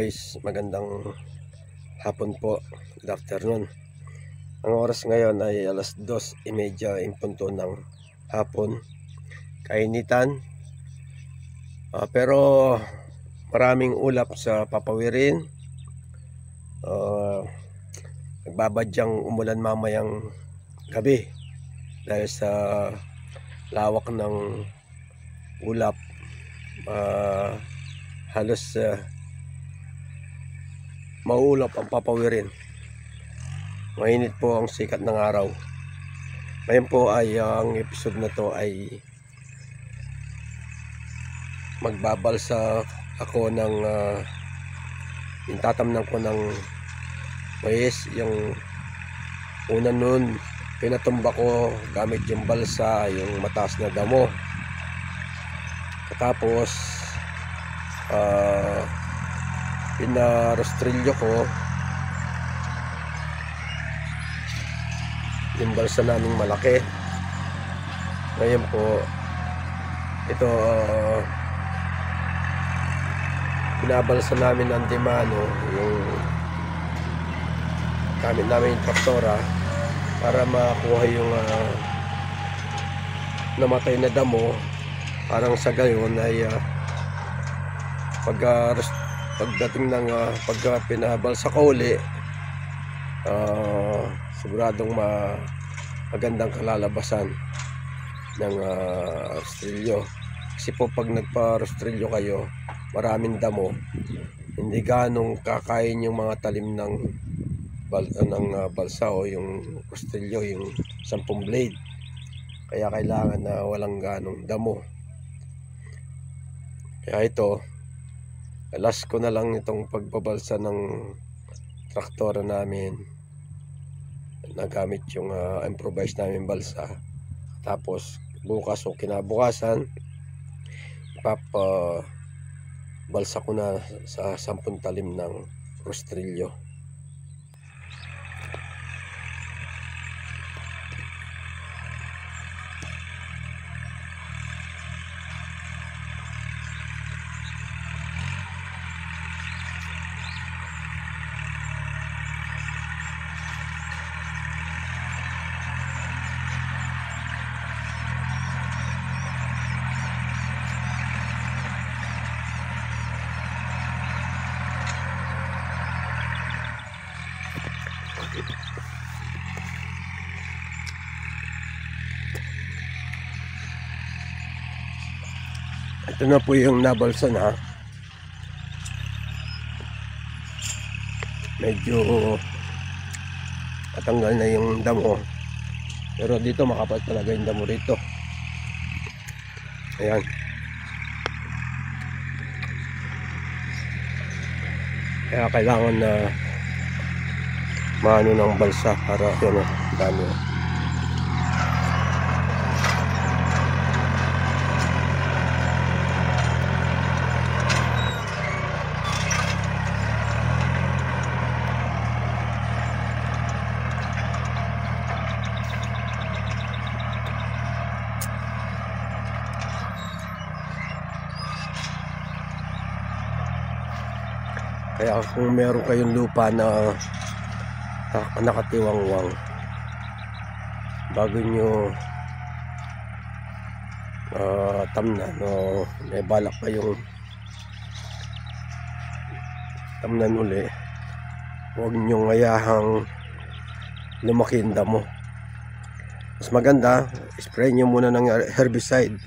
guys, magandang hapon po, good afternoon. Ang oras ngayon ay alas 2:30 in punto ng hapon. Kainitan, pero maraming ulap sa Papawirin. Nagbabadyang umulan mamayang gabi dahil sa lawak ng ulap. Halos maulap ang Papawirin. Mainit po ang sikat ng araw. Ngayon po ay ang episode na to ay magbabalsa ako ng yung tatamnan ko ng mais. Yung una nun pinatumba ko gamit yung balsa, yung mataas na damo. Tapos pinarostrilyo ko yung balsa naming malaki. Ngayon po ito binabalsa namin ng Dimano, yung gamit namin yung traktora para makuha yung namatay na damo. Parang sa gayon ay pagdating ng pagka pinabalsa ko uli, siguradong magandang kalalabasan ng rostrilyo. Kasi po pag nagpa-rostrilyo kayo, maraming damo, hindi ganong kakain yung mga talim ng balsa o yung rostrilyo, yung 10 blade. Kaya kailangan na walang ganong damo. Kaya ito, last ko na lang itong pagbabalsa ng traktora namin. Nagamit yung improvised namin balsa. Tapos bukas o kinabukasan balsa ko na sa 10 talim ng rostrilyo. Ito na po yung nabalsa na. Medyo natanggal na yung damo, pero dito makapal talaga yung damo rito. Ayan. Kaya kailangan na maano ng balsa para yun dami. Kaya kung meron kayong lupa na nakatiwangwang, bago nyo tamnan o may balak kayong tamnan uli, huwag nyo ngayahang lumaki ang damo. Mas maganda, spray nyo muna ng herbicide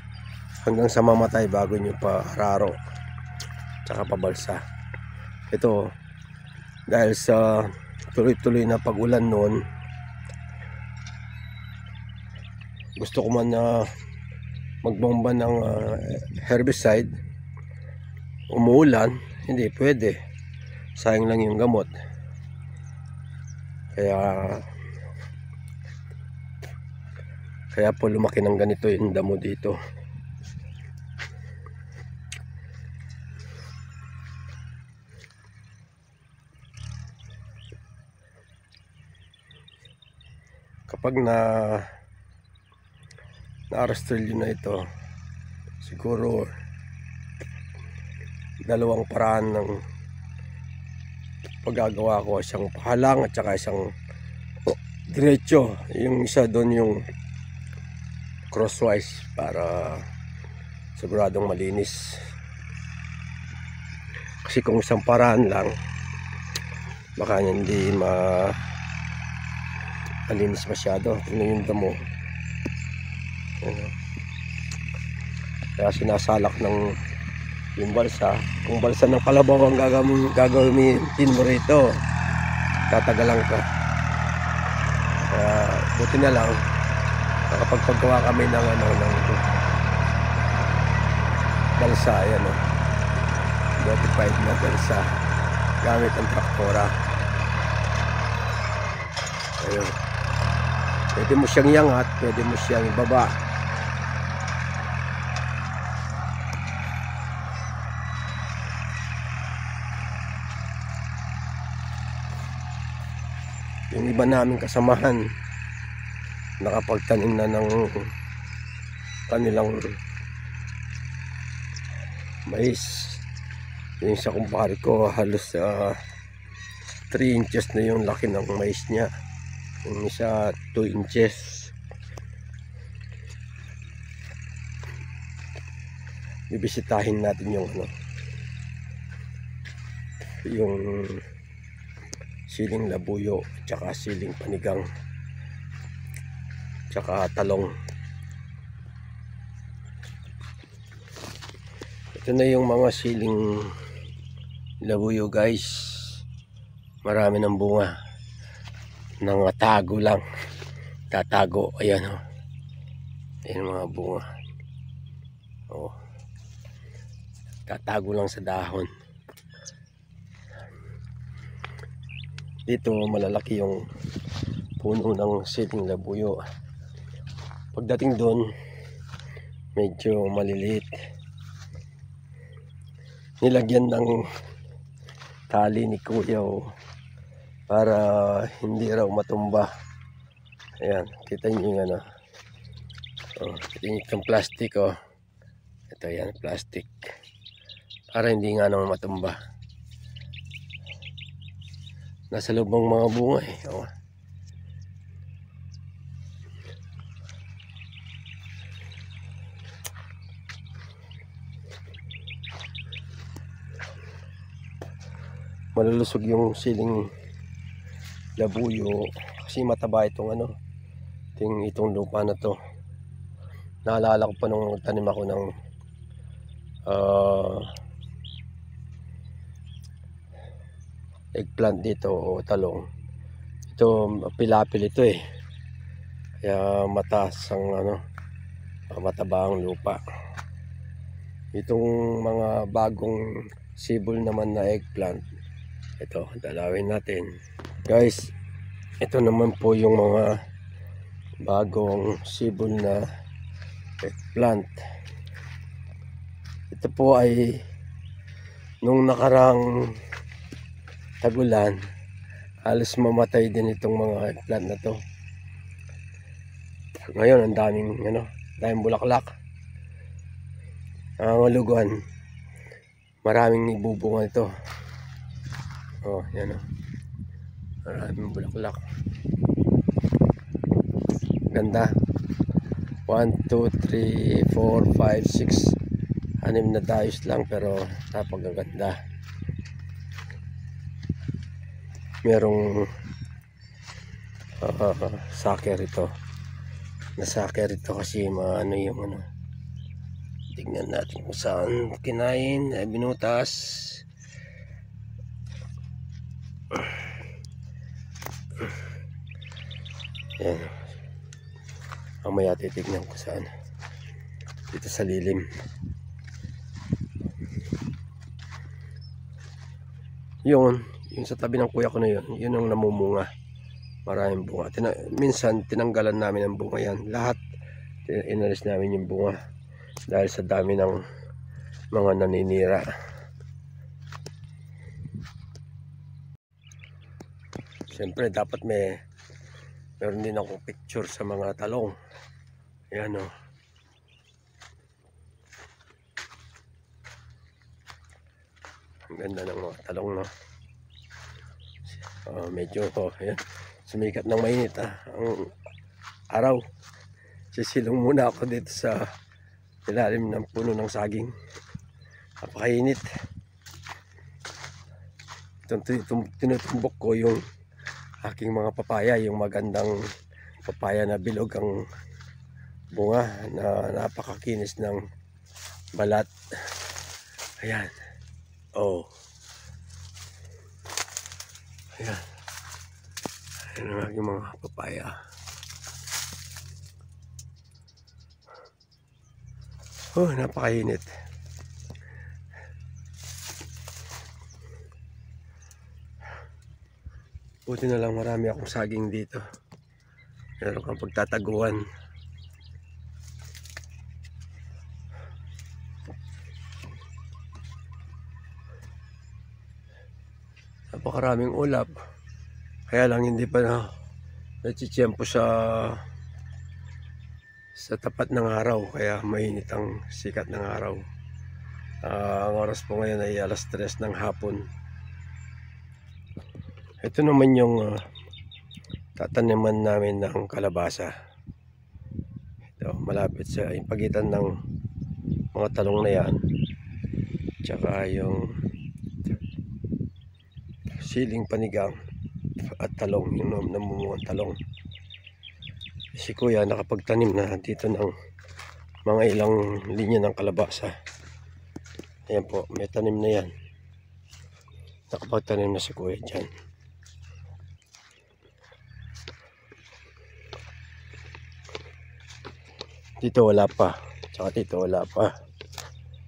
hanggang sa mamatay bago nyo pa raro tsaka pabalsa. Ito, dahil sa tuloy-tuloy na pag-ulan noon, gusto ko man na magbomba ng herbicide. Umuulan, hindi pwede, sayang lang yung gamot. Kaya po lumaki ng ganito yung damo dito. Kapag na-rostrilyo na ito, siguro dalawang paraan ng paggagawa ko, isang pahalang at saka isang diretso. Yung isa doon yung crosswise para siguradong malinis. Kasi kung isang paraan lang, baka hindi malinis masyado. Tingnan yung damo. Kaya sinasalak ng yung balsa. Kung balsa ng kalabaw ang gagawin mo rito, tatagalan ka. Kaya buti na lang nakapagpagawa kami ng balsa. Ayan, modified na balsa gamit ang traktora. Ayun, pwede mo siyang iangat, pwede mo siyang ibaba. Yung iba naming kasamahan nakapagtanim na ng kanilang mais. Yung sa kumpare ko halos 3 inches na yung laki ng mais niya. Yung isa 2 inches. Bibisitahin natin yung yung siling labuyo, tsaka siling panigang, tsaka talong. Ito na yung mga siling labuyo guys. Marami ng bunga. Nangatago lang. Tatago. Ayan ayan mga bunga. Tatago lang sa dahon. Dito malalaki yung puno ng siling labuyo. Pagdating doon medyo maliliit. Nilagyan ng tali ni kuya para hindi raw matumba. Ayan, kita nyo yung yung plastic. Ito yan, plastic, para hindi nga naman matumba. Nasa loob ng mga bunga malulusog yung siling labuyo kasi mataba itong itong lupa na to. Naalala ko pa nung tanim ako ng eggplant dito o talong. Ito pilapil ito kaya mataas ang mataba ang lupa. Itong mga bagong sibol naman na eggplant, ito dalawin natin guys. Ito naman po yung mga bagong sibol na eggplant. Ito po ay nung nakarang tagulan halos mamatay din itong mga eggplant na to. Ngayon ang daming bulaklak, maluguan, maraming ibubunga ito. Yan maraming bulaklak, ganda. 1, 2, 3, 4, 5, 6, 6 na dayos lang pero napakaganda. Merong saker ito. Nasaker ito kasi yung tignan natin kung saan kinain, binutas. Yan. Mamaya titignan ko saan. Dito sa lilim. Yung sa tabi ng kuya ko na yun ang namumunga. Maraming bunga. Minsan tinanggalan namin ang bunga yan. Lahat inalis namin yung bunga dahil sa dami ng mga naninira. Siyempre dapat meron din akong picture sa mga talong. Ayan ang ganda ng mga talong Medyo ayan, sumikat ng mainit ang araw. Sisilong muna ako dito sa ilalim ng puno ng saging. Napakainit. Tinutumbok ko yung aking mga papaya, yung magandang papaya na bilog ang bunga, na napakakinis ng balat. Ayan. Ayan. Ayan ang aking mga papaya. Napakainit. Buti na lang marami akong saging dito. Meron kang pagtataguan. Napakaraming ulap. Kaya lang hindi pa natsitsyempo sa tapat ng araw. Kaya mainit ang sikat ng araw. Ang oras po ngayon ay alas 3 ng hapon. Ito naman yung tataniman namin ng kalabasa. Ito, malapit sa pagitan ng mga talong na yan, tsaka yung siling panigang at talong, yung namumungang talong. Si kuya nakapagtanim na dito ng mga ilang linya ng kalabasa. Ayan po, may tanim na yan. Nakapagtanim na si kuya dyan. Dito wala pa, tsaka dito wala pa.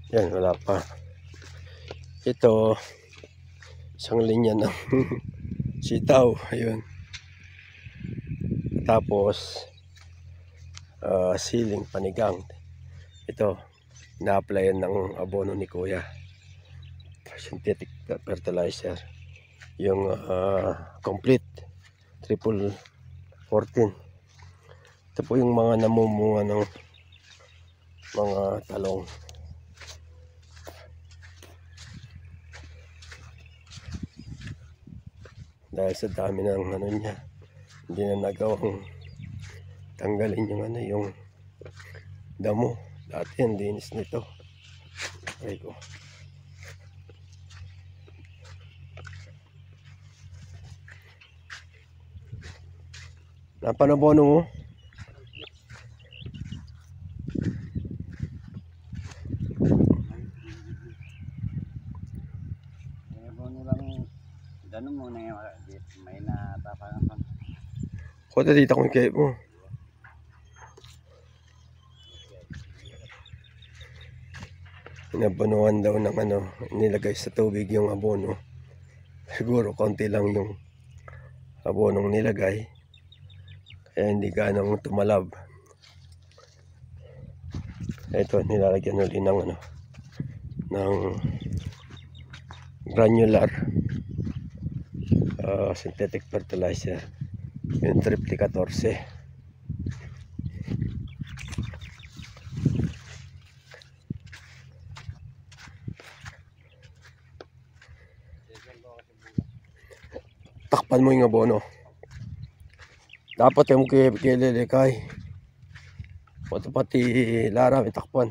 Yan, wala pa. Ito, isang linya ng sitaw. Ayun. Tapos siling panigang. Ito, na-applyan ng abono ni kuya, synthetic fertilizer, yung complete triple 14. Ito po yung mga namumunga ng mga talong. Dahil sa dami ng ano niya, hindi na nagawang tanggalin yung yung damo. Dati ang dinis nito. Ay ko. Napanabono mo? Ganun muna yung may natapangan. Kuha dito kung kayo mo. Inabonohan daw ng nilagay sa tubig yung abono. Siguro konti lang yung abonong nilagay, kaya hindi ganang tumalab. Ito, nilalagyan ulit ng granular synthetic fertilizer, yung triple 14. Takpan mo yung abono. Dapat yung kililikay. Pati lara may takpan.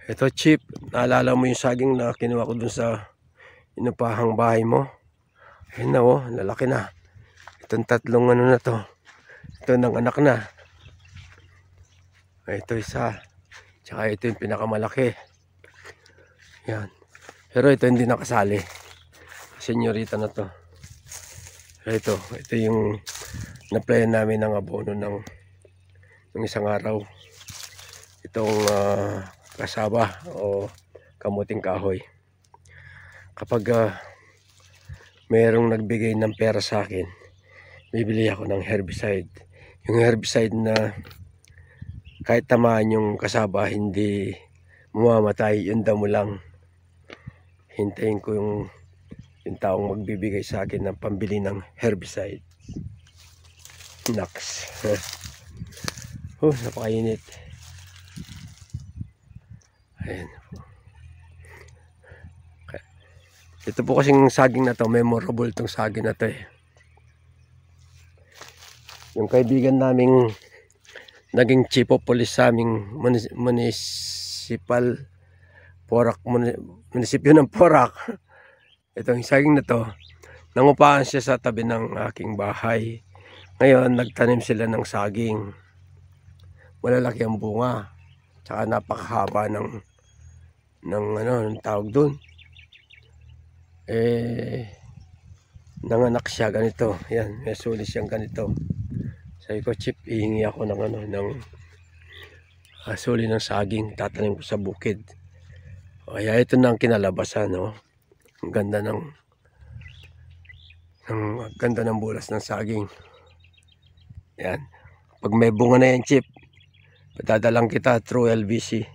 Ito chip, naalala mo yung saging na kinuha ko dun sa inupahang bahay mo? Ayun na lalaki na. Itong tatlong na to. Ito ng anak na. Ito isa. Tsaka ito yung pinakamalaki. Yan. Pero ito hindi nakasali. Senyorita na to. Ito yung na-play namin ng abono ng isang araw. Itong kasaba o kamuting kahoy. Kapag mayroong nagbigay ng pera sa akin, bibili ako ng herbicide. Yung herbicide na kahit tamaan yung kasaba, hindi mamamatay, yung damo lang. Hintayin ko yung taong magbibigay sa akin ng pambili ng herbicide. Naks. Napakainit. Ayan. Ito po kasing saging na to, memorable tong saging na to eh. Yung kaibigan naming naging chief of police sa aming municipal Porac, munisipyo ng Porac. Itong saging na to, nangupahan siya sa tabi ng aking bahay. Ngayon, nagtanim sila ng saging. Malalaki ang bunga. Tsaka napakahaba ng ng tawag doon. Nanganak siya ganito. Yan, may suli siyang ganito. Sabi ko, Chip, ihingi ako ng suli ng saging. Tatanim ko sa bukid. Kaya ito na ang kinalabasan, no? Ang ganda ng bulas ng saging. Yan. Pag may bunga na yan, Chip, patadalang kita through LBC.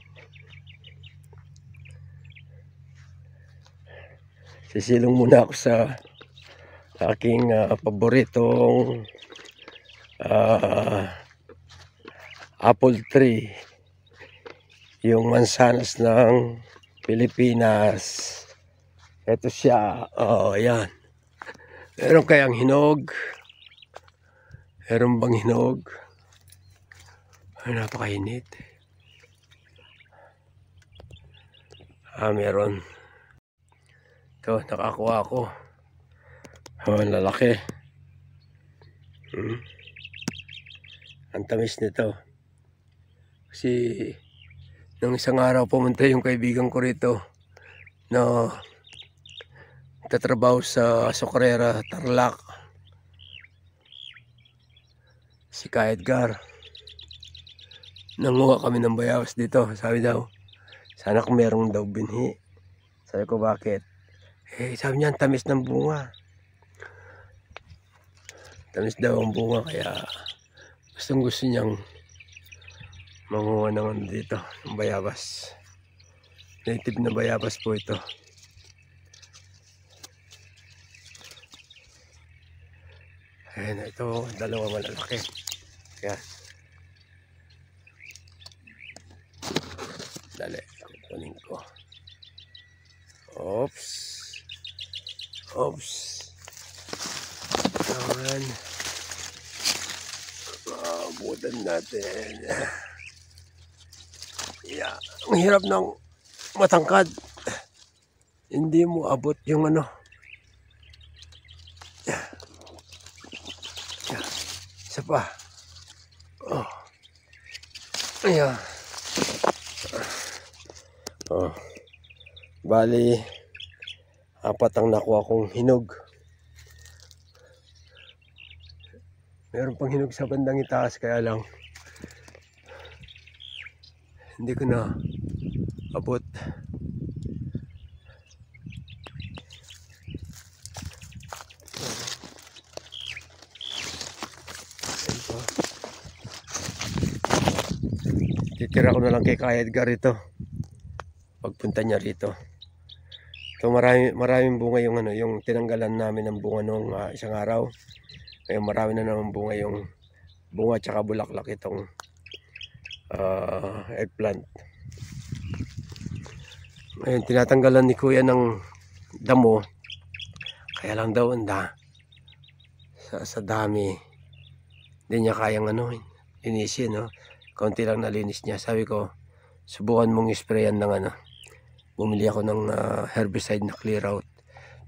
Sisilong muna ako sa aking paboritong apple tree. Yung mansanas ng Pilipinas. Ito siya. Oh, yan. Meron kayang hinog? Meron bang hinog? Ay, napakainit. Meron. Ito, nakakuha ako. Ang lalaki. Ang tamis nito. Kasi nung isang araw pumunta yung kaibigan ko rito na tatrabaho sa Socorrera, Tarlac. Si Ka Edgar. Nanguha kami ng bayabas dito. Sabi daw, sana kung merong daw binhi. Sabi ko, bakit? Sabi niya, tamis ng bunga. Tamis daw ang bunga, kaya gusto niyang manguha ng dito, ng bayabas. Native na bayabas po ito. Ayan, ito, dalawa malalaki. Ayan. Dali, kukunin ko. Oops. Ayan. Abutan natin. Yeah. Ang hirap ng matangkad. Hindi mo abot yung ano. Isa pa. Oh. Ayan. Oh. Bali, 4 ang nakuha kong hinog. Meron pang hinog sa bandang itaas, kaya lang hindi ko na abot. Titira ko na lang kay Ka Edgar ito pagpunta niya rito. So maraming bunga yung yung tinanggalan namin ng bunga nung isang araw. Ngayon marami na naman bunga yung bunga tsaka bulaklak itong eggplant. Ngayon tinatanggalan ni Kuya ng damo. Kaya lang daw sa dami hindi niya kayang linisin, no? Kaunti lang nalinis niya. Sabi ko, subukan mong sprayan ng bumili ako ng herbicide na clear out.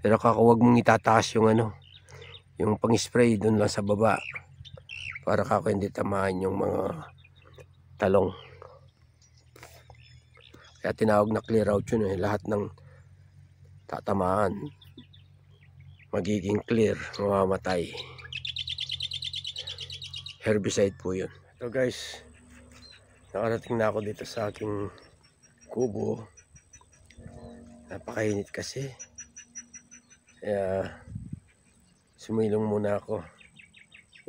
Pero huwag mong itataas yung pang-spray doon lang sa baba para hindi tamaan yung mga talong. Kaya tinawag na clear out yun lahat ng tatamaan magiging clear, mamamatay. Herbicide po yun. So guys, nakarating na ako dito sa aking kubo. Napakainit kasi. Kaya sumilong muna ako.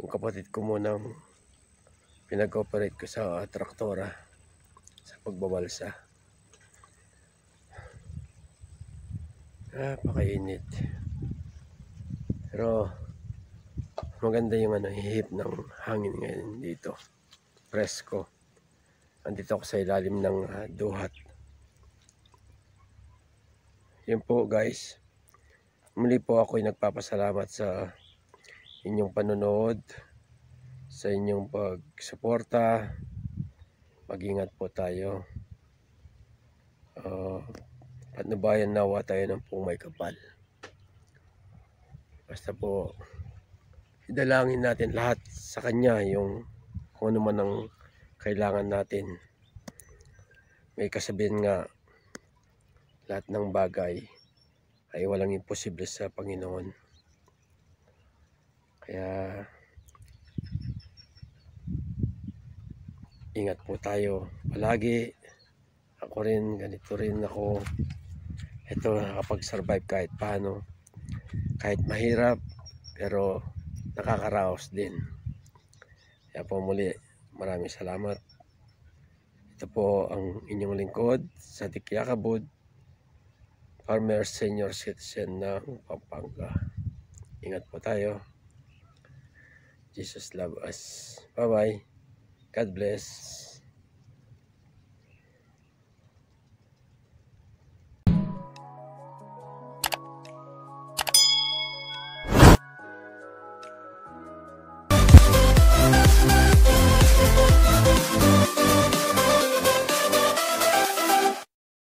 Yung kapatid ko muna pinag-operate ko sa traktora sa pagbabalsa. Napakainit. Pero maganda yung hihip ng hangin ngayon dito. Presko. Andito ako sa ilalim ng duhat. Yun po guys. Muli po ako'y nagpapasalamat sa inyong panonood, sa inyong pagsuporta. Mag-ingat po tayo. Patnubayan nawa tayo ng pong may kapal. Basta po idalangin natin lahat sa Kanya yung kung ano man ang kailangan natin. May kasabihan nga, lahat ng bagay ay walang imposible sa Panginoon. Kaya ingat po tayo palagi. Ako rin, ganito rin ako. Ito, nakapag-survive kahit paano. Kahit mahirap, pero nakakaraos din. Kaya po muli, maraming salamat. Ito po ang inyong lingkod sa Dikyakabud, Farmer Senior Citizen ng Pampanga. Ingat po tayo. Jesus love us. Bye-bye. God bless.